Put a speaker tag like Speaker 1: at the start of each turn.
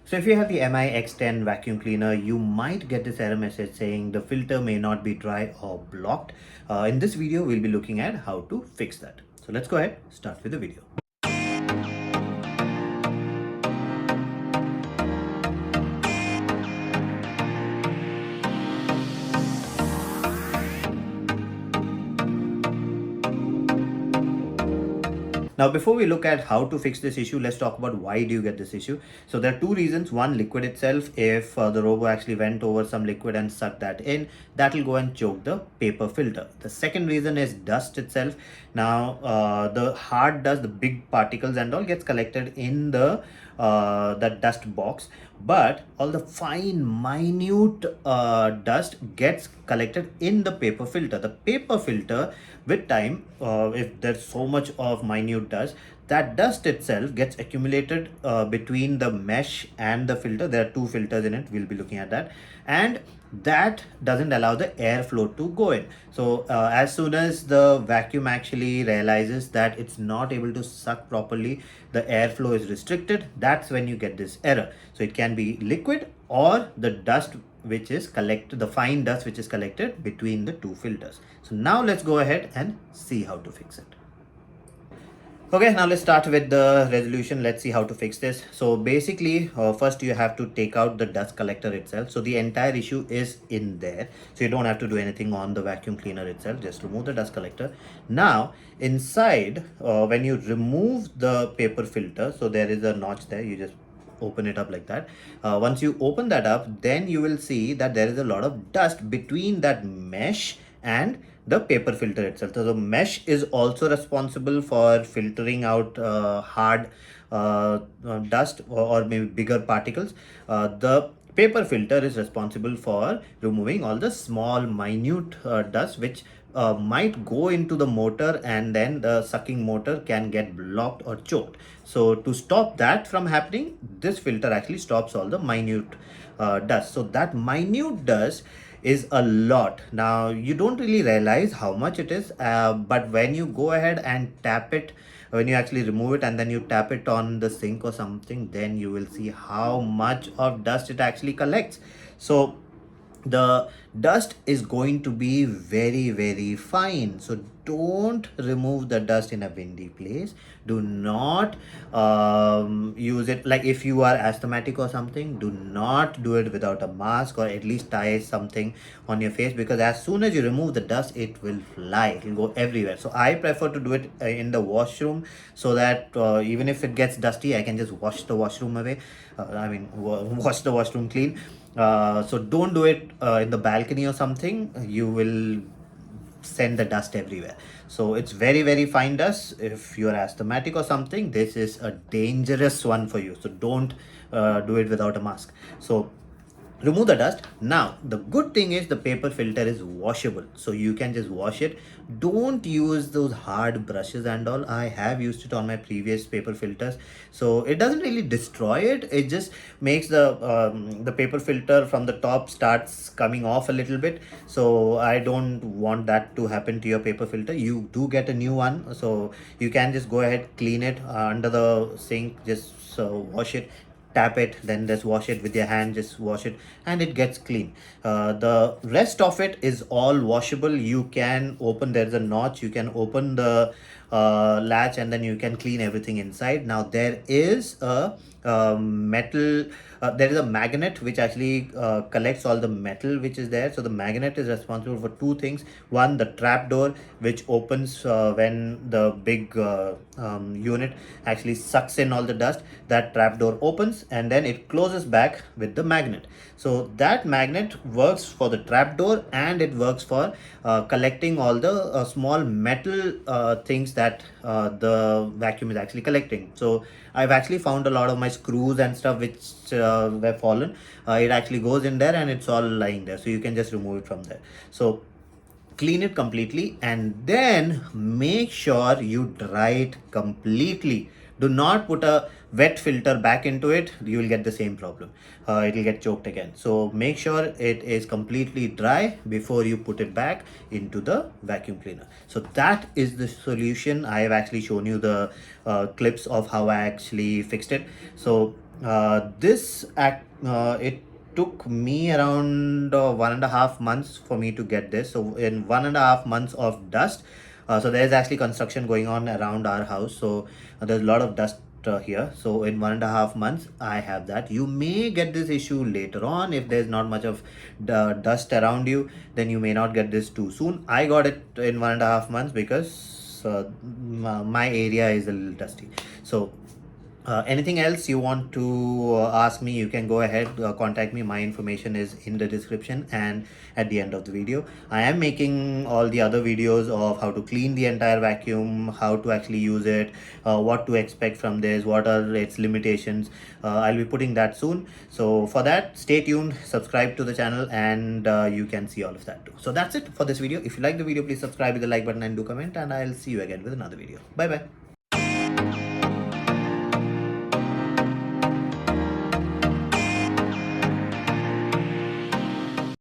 Speaker 1: So if you have the MI X10 vacuum cleaner, you might get this error message saying the filter may not be dry or blocked. In this video, we'll be looking at how to fix that. So let's go ahead, start with the video. Now, before we look at how to fix this issue, let's talk about why do you get this issue. So there are two reasons. One, liquid itself. If the robo actually went over some liquid and sucked that in, that will go and choke the paper filter. The second reason is dust itself. Now, the hard dust, the big particles and all gets collected in the dust box, but all the fine minute dust gets collected in the paper filter. The paper filter, with time, if there's so much of minute dust, that dust itself gets accumulated between the mesh and the filter. There are two filters in it, we'll be looking at that, and that doesn't allow the airflow to go in. So as soon as the vacuum actually realizes that it's not able to suck properly, the airflow is restricted, that's when you get this error. So it can be liquid or the dust which is collected, the fine dust which is collected between the two filters. So now let's go ahead and see how to fix it. Okay, now let's start with the resolution. Let's see how to fix this. So basically, first you have to take out the dust collector itself. So the entire issue is in there. So you don't have to do anything on the vacuum cleaner itself. Just remove the dust collector. Now, inside, when you remove the paper filter, so there is a notch there. You just open it up like that. Once you open that up, then you will see that there is a lot of dust between that mesh and the paper filter itself. So the mesh is also responsible for filtering out hard dust or maybe bigger particles. The paper filter is responsible for removing all the small minute dust which might go into the motor, and then the sucking motor can get blocked or choked. So to stop that from happening, this filter actually stops all the minute dust. So that minute dust is a lot. Now you don't really realize how much it is, but when you go ahead and tap it, when you actually remove it and then you tap it on the sink or something, then you will see how much of dust it actually collects. So the dust is going to be very fine. So don't remove the dust in a windy place. Do not use it, like if you are asthmatic or something, do not do it without a mask, or at least tie something on your face, because as soon as you remove the dust, it will fly, it will go everywhere. So I prefer to do it in the washroom, so that even if it gets dusty, I can just wash the washroom away. Wash the washroom clean. So don't do it in the balcony or something. You will send the dust everywhere. So it's very fine dust. If you're asthmatic or something, this is a dangerous one for you. So don't do it without a mask. So remove the dust. Now the good thing is the paper filter is washable, so you can just wash it. Don't use those hard brushes and all. I have used it on my previous paper filters, so it doesn't really destroy it. It just makes the paper filter from the top starts coming off a little bit. So I don't want that to happen to your paper filter. You do get a new one, so you can just go ahead, clean it under the sink, just wash it, tap it, then just wash it with your hand, just wash it, and it gets clean. The rest of it is all washable. You can open, there's a notch, you can open the latch, and then you can clean everything inside. Now there is a metal, there is a magnet which actually collects all the metal which is there. So the magnet is responsible for two things. One, the trap door, which opens when the big unit actually sucks in all the dust. That trap door opens and then it closes back with the magnet. So that magnet works for the trap door, and it works for collecting all the small metal things that the vacuum is actually collecting. So I've actually found a lot of my screws and stuff which were fallen. It actually goes in there and it's all lying there, so you can just remove it from there. So clean it completely and then make sure you dry it completely. Do not put a wet filter back into it. You will get the same problem. It will get choked again. So make sure it is completely dry before you put it back into the vacuum cleaner. So that is the solution. I have actually shown you the clips of how I actually fixed it. So It took me around 1.5 months for me to get this. So in 1.5 months of dust, so there's actually construction going on around our house. So there's a lot of dust here. So in 1.5 months, I have that. You may get this issue later on if there's not much of dust around you. Then you may not get this too soon. I got it in 1.5 months because my area is a little dusty. So anything else you want to ask me, you can go ahead, contact me. My information is in the description and at the end of the video. I am making all the other videos of how to clean the entire vacuum, how to actually use it, what to expect from this, what are its limitations. I'll be putting that soon. So for that, stay tuned, subscribe to the channel, and you can see all of that too. So that's it for this video. If you like the video, please subscribe with the like button and do comment, and I'll see you again with another video. Bye bye.